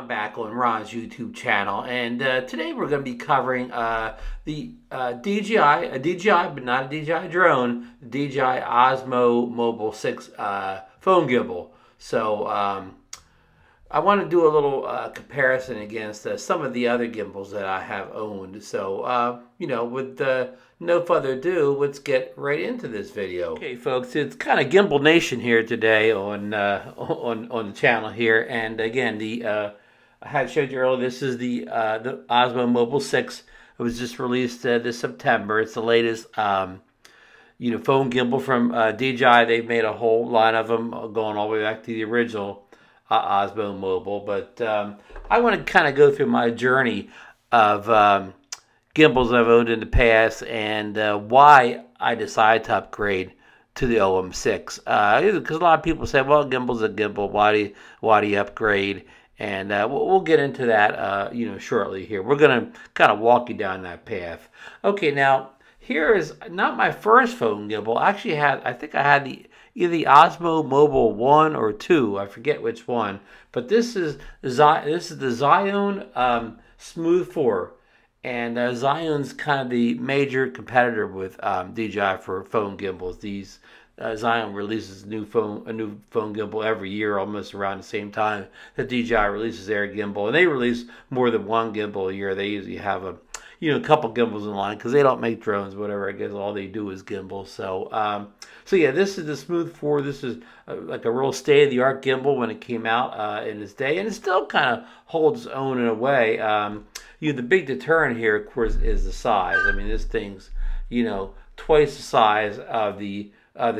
I'm back on Ron's YouTube channel, and today we're going to be covering the DJI, but not a DJI drone, the DJI Osmo Mobile 6 phone gimbal. So I want to do a little comparison against some of the other gimbals that I have owned. So, with no further ado, let's get right into this video. Okay, folks, it's kind of Gimbal Nation here today on the channel here, and again, I had showed you earlier. This is the Osmo Mobile 6. It was just released this September. It's the latest phone gimbal from DJI. They've made a whole line of them going all the way back to the original Osmo Mobile. But I want to kind of go through my journey of gimbals I've owned in the past and why I decided to upgrade to the OM6. Because a lot of people say, well, gimbal's a gimbal. Why do you upgrade? And we'll get into that, shortly here. We're going to kind of walk you down that path. Okay, now, here is not my first phone gimbal. I think I had either the Osmo Mobile 1 or 2. I forget which one. But this is the Zhiyun Smooth 4. And Zhiyun's kind of the major competitor with DJI for phone gimbals. These Zhiyun releases a new phone gimbal every year, almost around the same time that DJI releases their gimbal, and they release more than one gimbal a year. They usually have a couple gimbals in line because they don't make drones, whatever. I guess all they do is gimbals. So, yeah, this is the Smooth 4. This is like a real state-of-the-art gimbal when it came out in its day, and it still kind of holds its own in a way. The big deterrent here, of course, is the size. I mean, this thing's twice the size of the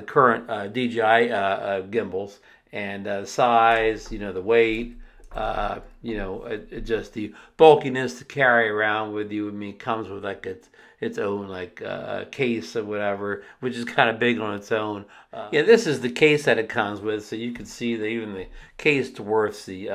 current DJI gimbals, and the size, the weight, just the bulkiness to carry around with you. I mean, it comes with like its own like case or whatever, which is kind of big on its own. Yeah, this is the case that it comes with, so you can see that even the case dwarfs the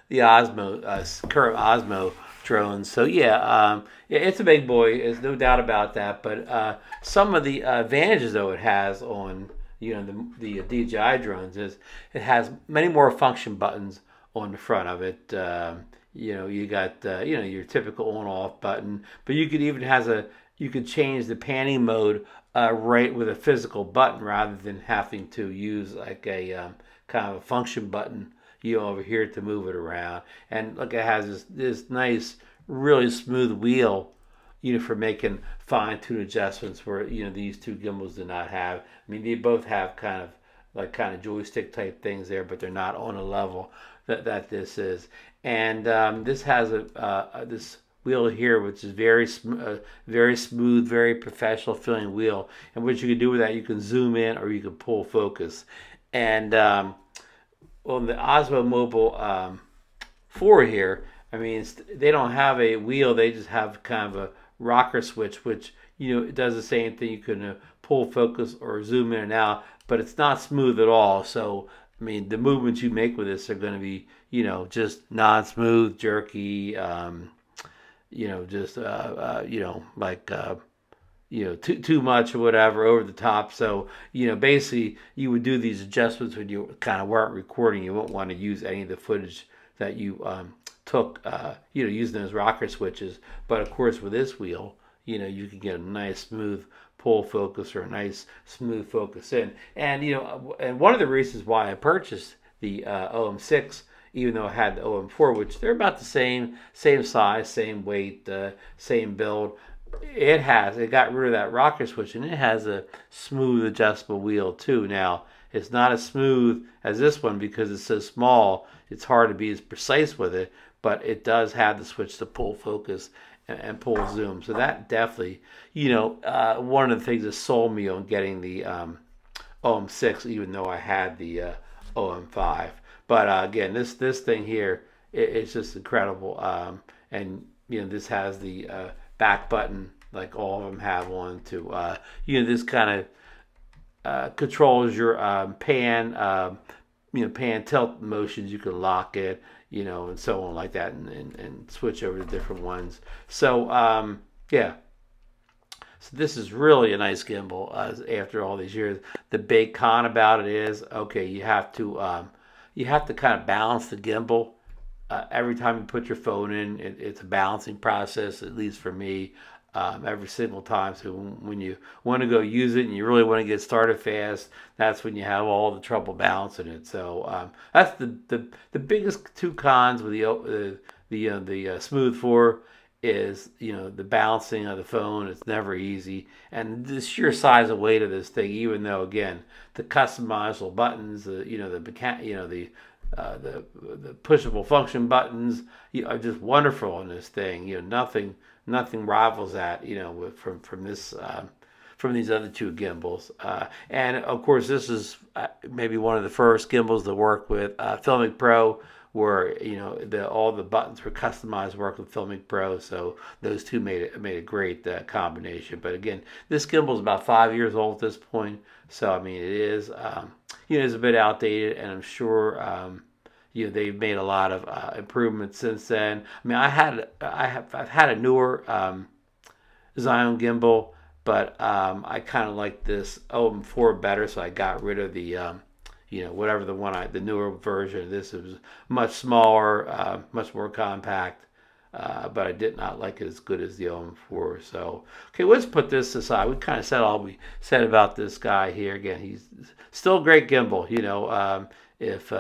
the Osmo current Osmo drones. So yeah, it's a big boy. There's no doubt about that. But some of the advantages though it has on the DJI drones is it has many more function buttons on the front of it. You got your typical on-off button, but you could even you could change the panning mode right with a physical button rather than having to use like a kind of a function button over here to move it around. And look, it has this nice, really smooth wheel, for making fine-tune adjustments where these two gimbals do not have. I mean, they both have kind of joystick type things there, but they're not on a level that this is. And this has this wheel here, which is very smooth, very professional feeling wheel. And what you can do with that, you can zoom in or you can pull focus. And on the Osmo Mobile 4 here, I mean, they don't have a wheel. They just have kind of a rocker switch, which, it does the same thing. You can pull focus or zoom in and out, but it's not smooth at all. So, I mean, the movements you make with this are going to be, just non-smooth, jerky, too much or whatever, over the top. So, basically you would do these adjustments when you kind of weren't recording. You won't want to use any of the footage that you took, using those rocker switches. But of course, with this wheel, you can get a nice smooth pull focus or a nice smooth focus in. And, and one of the reasons why I purchased the OM6, even though I had the OM4, which they're about the same size, same weight, same build, it got rid of that rocker switch, and it has a smooth adjustable wheel too. Now, it's not as smooth as this one because it's so small. It's hard to be as precise with it, but it does have the switch to pull focus and pull zoom. So that definitely, one of the things that sold me on getting the OM6, even though I had the OM5. But again, this thing here, it's just incredible. And this has the back button, like all of them have one, to this kind of controls your pan tilt motions. You can lock it, and so on like that, and switch over to different ones. So yeah, so this is really a nice gimbal after all these years. The big con about it is, okay, you have to kind of balance the gimbal every time you put your phone in, it's a balancing process, at least for me, every single time. So when you want to go use it and you really want to get started fast, that's when you have all the trouble balancing it. So that's the biggest two cons with the Smooth 4 is, the balancing of the phone. It's never easy, and the sheer size and weight of this thing. Even though, again, the customizable buttons, the pushable function buttons are just wonderful on this thing. Nothing rivals that. From this. From these other two gimbals, and of course, this is maybe one of the first gimbals to work with Filmic Pro, where all the buttons were customized work with Filmic Pro. So those two made a great combination. But again, this gimbal is about 5 years old at this point, so I mean it is it's a bit outdated, and I'm sure they've made a lot of improvements since then. I mean, I've had a newer Zhiyun gimbal, but I kind of like this OM4 better, so I got rid of the whatever the newer version. This was much smaller, much more compact, but I did not like it as good as the OM4. So, okay, let's put this aside. We kind of said all we said about this guy here. Again, he's still a great gimbal. If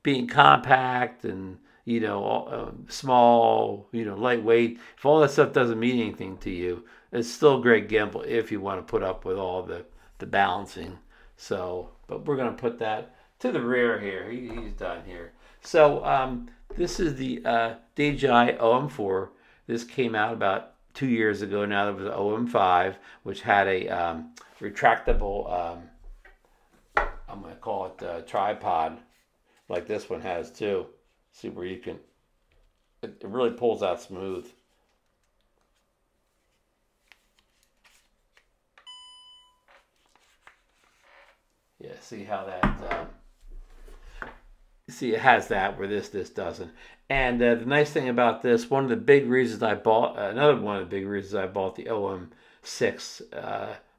being compact and small, lightweight, if all that stuff doesn't mean anything to you, it's still a great gimbal if you want to put up with all the balancing. So, but we're going to put that to the rear here. He's done here. So this is the DJI OM4. This came out about 2 years ago now. There was an OM5, which had a retractable, I'm going to call it tripod, like this one has too. See where you can, it really pulls out smooth. Yeah, see how that, see it has that where this doesn't. And the nice thing about this, one of the big reasons I bought, another one of the big reasons I bought the OM6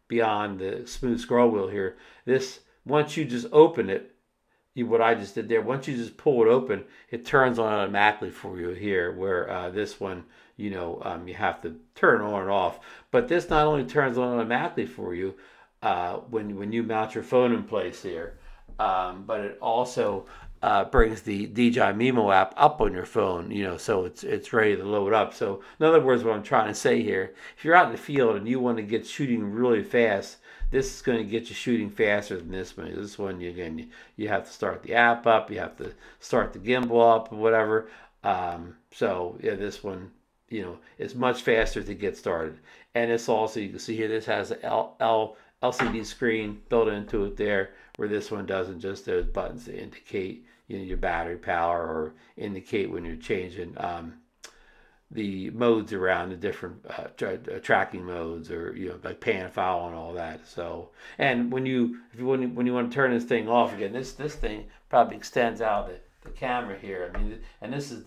beyond the smooth scroll wheel here, this, once you just open it, what I just did there, once you just pull it open, it turns on automatically for you here, where this one, you have to turn on and off. But this not only turns on automatically for you, when you mount your phone in place here, but it also brings the DJI Mimo app up on your phone, so it's ready to load up. So in other words, what I'm trying to say here, if you're out in the field and you want to get shooting really fast, this is going to get you shooting faster than this one. This one, you have to start the app up, you have to start the gimbal up, or whatever. So yeah, this one, is much faster to get started. And it's also, you can see here, this has an LCD screen built into it there, where this one doesn't. Just those buttons to indicate your battery power, or indicate when you're changing the modes around, the different tracking modes, or like pan file and all that. So, and when you want to turn this thing off again, this thing probably extends out the camera here. I mean, and this is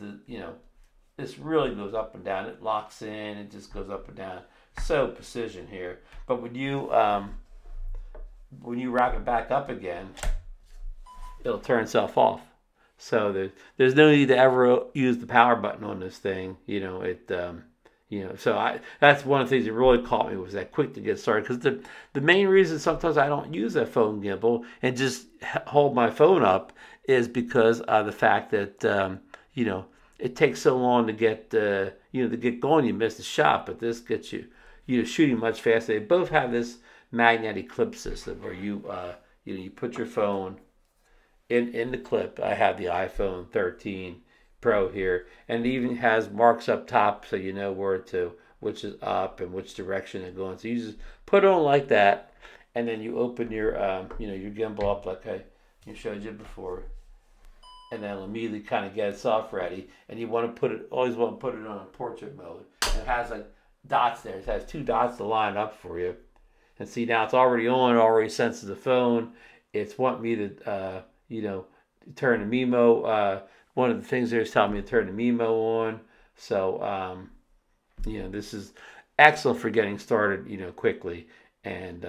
this really goes up and down. It locks in. It just goes up and down. So precision here. But when you wrap it back up again, it'll turn itself off. So there's no need to ever use the power button on this thing. So that's one of the things that really caught me, was that quick to get started. Because the main reason sometimes I don't use that phone gimbal and just hold my phone up is because of the fact that it takes so long to get to get going. You miss the shot, but this gets you shooting much faster. They both have this magnetic clip system where you put your phone in the clip. I have the iPhone 13 Pro here, and it even has marks up top, so you know which is up and which direction it's going. So you just put it on like that, and then you open your your gimbal up like I showed you before, and then immediately kind of get itself ready. And you always want to put it on a portrait mode. And it has like dots there. It has 2 dots to line up for you. And see, now it's already on. It already senses the phone. It's wanting me to turn the Mimo. One of the things there is telling me to turn the Mimo on. So this is excellent for getting started quickly. And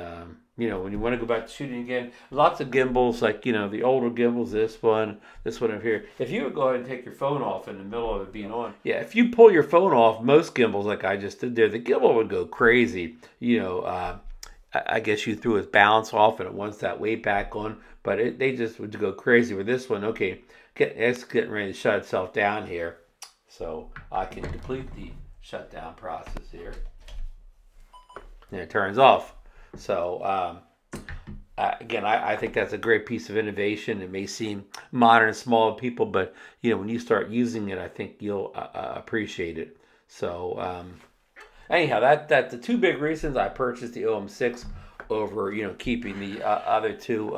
you know, when you want to go back to shooting again, lots of gimbals, like, you know, the older gimbals, this one over here. If you would go ahead and take your phone off in the middle of it being on, yeah, if you pull your phone off, most gimbals, like I just did there, the gimbal would go crazy. You know, I guess you threw its balance off and it wants that weight back on, but they just would go crazy with this one. Okay, it's getting ready to shut itself down here. So I can complete the shutdown process here. And it turns off. So again, I think that's a great piece of innovation. It may seem modern and small to people, but you know, when you start using it, I think you'll appreciate it. So anyhow, that's the two big reasons I purchased the OM6 over, you know, keeping the other two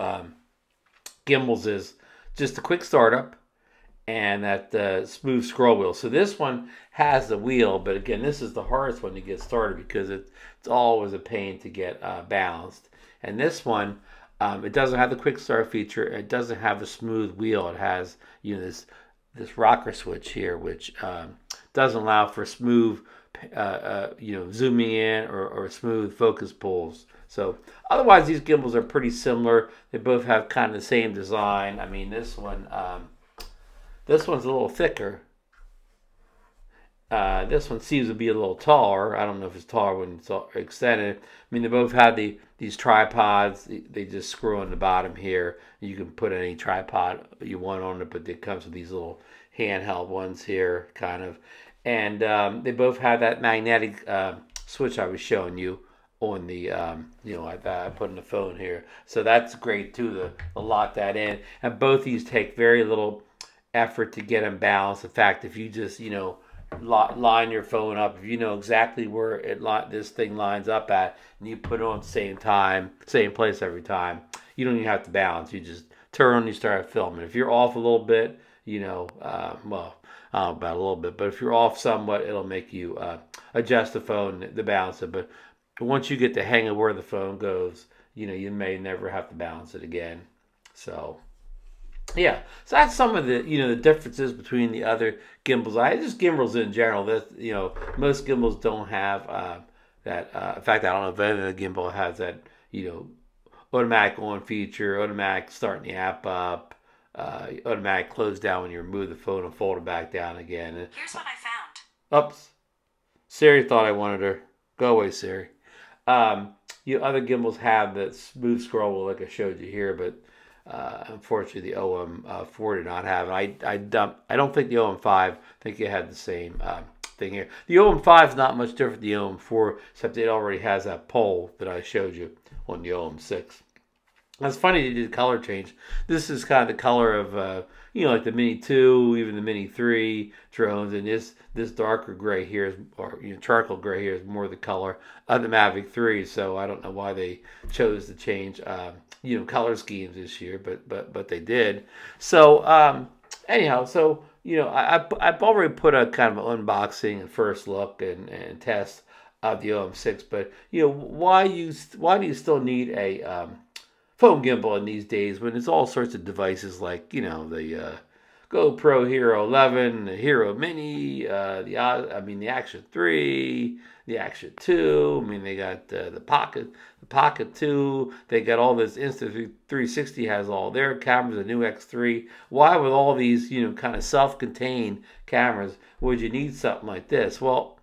gimbals is just a quick startup and that smooth scroll wheel. So this one has the wheel, but again, this is the hardest one to get started because it's always a pain to get balanced. And this one, it doesn't have the quick start feature. It doesn't have a smooth wheel. It has, you know, this rocker switch here, which doesn't allow for smooth, you know, zooming in or smooth focus pulls. So otherwise, these gimbals are pretty similar. They both have kind of the same design. I mean, this one's a little thicker. This one seems to be a little taller. I don't know if it's taller when it's extended. I mean, they both have these tripods. They just screw on the bottom here. You can put any tripod you want on it, but it comes with these little handheld ones here, kind of. And they both have that magnetic switch I was showing you on the, you know, I put in the phone here. So that's great too, to lock that in. And both these take very little effort to get them balanced. In fact, if you just, you know, line your phone up, if you know exactly where this thing lines up at, and you put it on at the same time, same place every time, you don't even have to balance. You just turn and you start filming. If you're off a little bit, you know, well, I don't know about a little bit, but if you're off somewhat, it'll make you adjust the phone, the balance it. But once you get the hang of where the phone goes, you know, you may never have to balance it again. So yeah, so that's some of the, you know, the differences between the other gimbals. Just gimbals in general. That, you know, most gimbals don't have that. In fact, I don't know if any of the gimbal has that, you know, automatic on feature, automatic starting the app up, automatic close down when you remove the phone and fold it back down again. Here's what I found. Oops, Siri thought I wanted her. Go away, Siri. You know, other gimbals have that smooth scroll wheel like I showed you here, but unfortunately, the OM4 did not have it. I don't think the OM5. I think it had the same thing here. The OM5 is not much different than the OM4, except it already has that pole that I showed you on the OM6. It's funny they did the color change. This is kind of the color of, you know, like the Mini 2, even the Mini 3 drones, and this darker gray here is, or, you know, charcoal gray here is more the color of the Mavic 3. So I don't know why they chose to change, you know, color schemes this year, but they did. So anyhow, so you know, I've already put a kind of an unboxing and first look and test of the OM6, but you know, why do you still need a phone gimbal in these days when there's all sorts of devices like, you know, the GoPro Hero 11, the Hero Mini, the Action 3, the Action 2. I mean, they got the Pocket 2. They got all this Insta360 has all their cameras, the new X3. Why, with all these, you know, kind of self-contained cameras, would you need something like this? Well,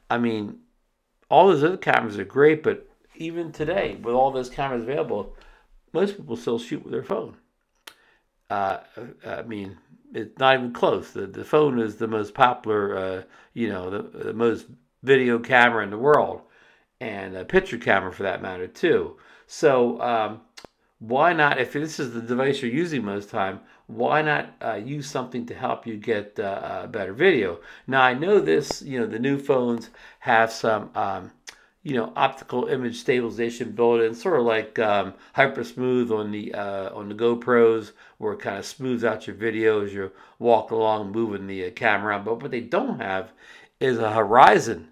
I mean, all those other cameras are great, but even today, with all those cameras available, most people still shoot with their phone. I mean, it's not even close. The phone is the most popular, you know, the most video camera in the world, and a picture camera for that matter too. So why not, if this is the device you're using most of the time, why not use something to help you get better video? Now I know this, you know, the new phones have some you know, optical image stabilization built in, sort of like Hyper Smooth on the GoPros, where it kind of smooths out your video as you walk along, moving the camera around. But what they don't have is a horizon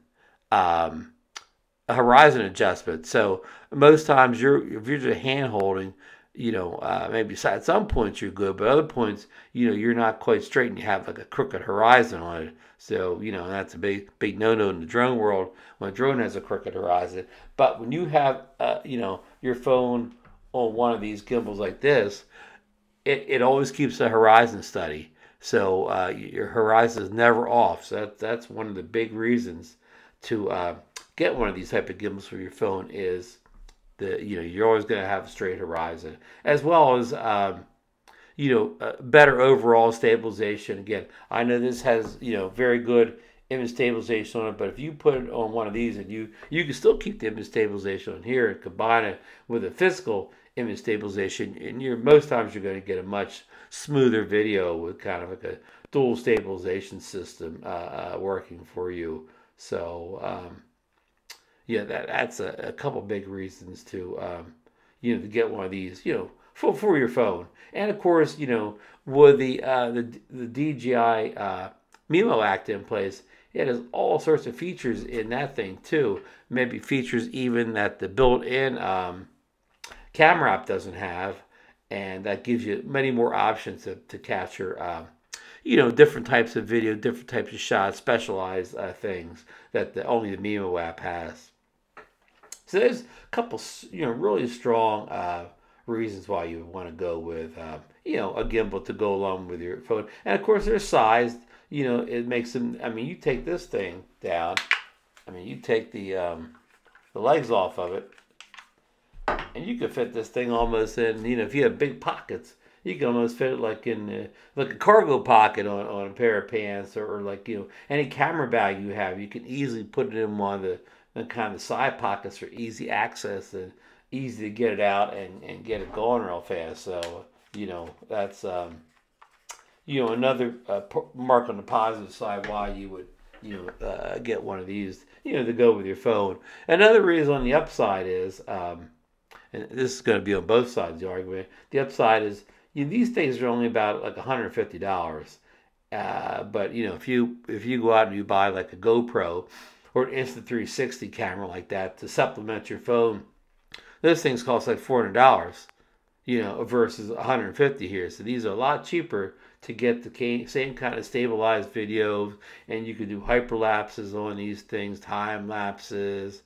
adjustment. So most times if you're just hand holding, you know, maybe at some points you're good, but other points, you know, you're not quite straight and you have like a crooked horizon on it. So, you know, that's a big no-no in the drone world when a drone has a crooked horizon. But when you have, you know, your phone on one of these gimbals like this, it always keeps the horizon steady. So your horizon is never off. So that's one of the big reasons to get one of these type of gimbals for your phone is you're always going to have a straight horizon, as well as better overall stabilization. Again, I know this has very good image stabilization on it, but if you put it on one of these, and you can still keep the image stabilization on here and combine it with a physical image stabilization, and most times you're going to get a much smoother video with kind of like a dual stabilization system working for you. So yeah, that's a couple big reasons to to get one of these for your phone. And of course, with the DJI Mimo Act in place, it has all sorts of features in that thing too. Maybe features even that the built-in camera app doesn't have, and that gives you many more options to capture different types of video, different types of shots, specialized things that only the Mimo app has. So there's a couple really strong reasons why you would want to go with a gimbal to go along with your phone. And of course, they're sized. It makes them. I mean, you take this thing down. I mean, you take the legs off of it, and you could fit this thing almost in. If you have big pockets, you can almost fit it like in like a cargo pocket on a pair of pants, or like any camera bag you have. You can easily put it in one of the kind of side pockets for easy access and easy to get it out and get it going real fast. So that's another mark on the positive side why you would get one of these to go with your phone. Another reason on the upside is and this is going to be on both sides of the argument. The upside is these things are only about like $150. But if you go out and you buy like a GoPro or an Insta360 camera like that to supplement your phone, those things cost like $400, versus $150 here. So these are a lot cheaper to get the same kind of stabilized video, and you can do hyperlapses on these things, time lapses,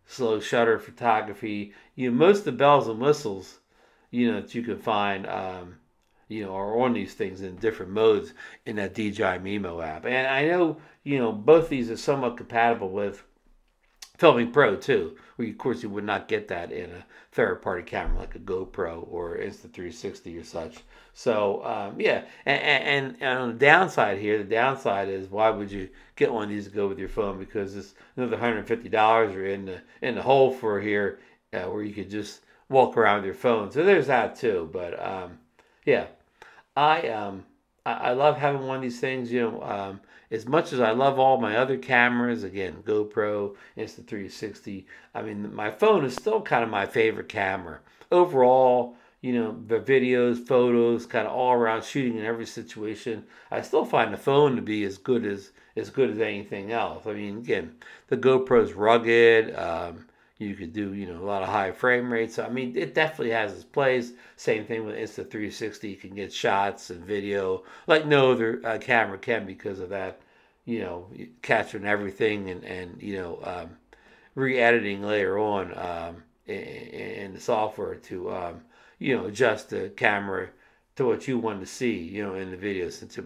slow shutter photography. Most of the bells and whistles, that you can find, are on these things in different modes in that DJI Mimo app. And I know, both these are somewhat compatible with Filming Pro too, where of course you would not get that in a third-party camera like a GoPro or Insta360 or such. So yeah, and on the downside here, the downside is why would you get one of these to go with your phone? Because it's another $150 are in the hole for here, where you could just walk around with your phone. So there's that too. But yeah, I love having one of these things. As much as I love all my other cameras, again, GoPro, Insta360, I mean, my phone is still kind of my favorite camera. Overall, the videos, photos, kind of all around shooting in every situation, I still find the phone to be as good as anything else. I mean, again, the GoPro's rugged. You could do, a lot of high frame rates. I mean, it definitely has its place. Same thing with Insta360. You can get shots and video like no other camera can because of that, capturing everything and re-editing later on in the software to, adjust the camera to what you want to see, in the video, since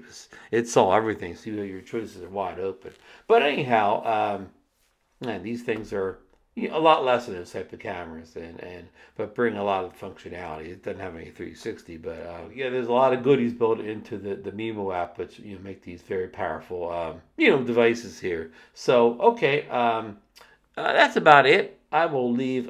it saw everything. So your choices are wide open. But anyhow, man, these things are a lot less than those type of cameras, but bring a lot of functionality. It doesn't have any 360, but yeah, there's a lot of goodies built into the Mimo app, which make these very powerful devices here. So okay, that's about it. I will leave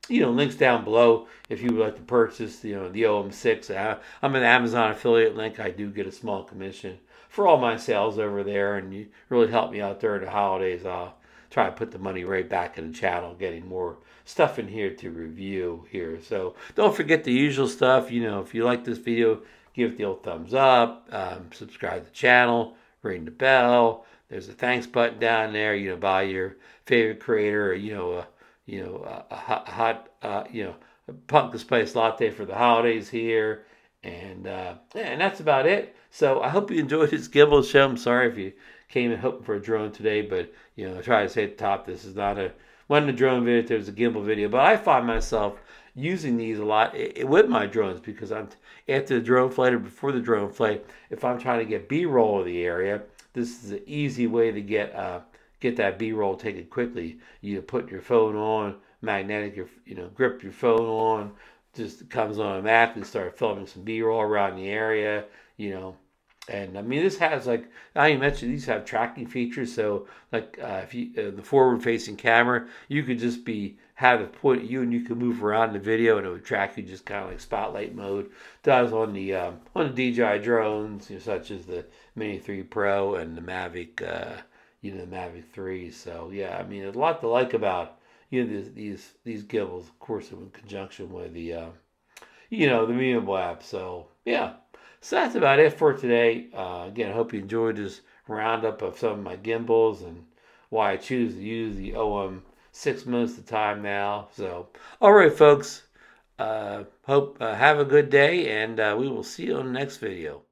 links down below if you would like to purchase the OM6. I'm an Amazon affiliate link. I do get a small commission for all my sales over there, and you really help me out during the holidays. I'll try to put the money right back in the channel, getting more stuff in here to review here. So don't forget the usual stuff. If you like this video, give it the old thumbs up, subscribe to the channel, ring the bell. There's a thanks button down there. Buy your favorite creator, a hot pumpkin spice latte for the holidays here. And that's about it. So I hope you enjoyed this gimbal show. I'm sorry if you came in hoping for a drone today, but I try to say at the top, this is not a One of the drone videos, there's a gimbal video, but I find myself using these a lot with my drones because I'm after the drone flight or before the drone flight. If I'm trying to get B-roll of the area, this is an easy way to get that B-roll taken quickly. You put your phone on, magnetic, grip your phone on, just comes on automatically. Start filming some B-roll around the area, And I mean, this has like I mentioned, these have tracking features. So like if you the forward-facing camera, you could just have it point at you, and you can move around the video, and it would track you just kind of like spotlight mode. Does on the DJI drones, such as the Mini 3 Pro and the Mavic, the Mavic 3. So yeah, I mean, there's a lot to like about these gimbals, of course, in conjunction with the the Mobile app. So yeah. So that's about it for today. Again, I hope you enjoyed this roundup of some of my gimbals and why I choose to use the OM6 most of the time now. So, all right, folks. Hope have a good day, and we will see you on the next video.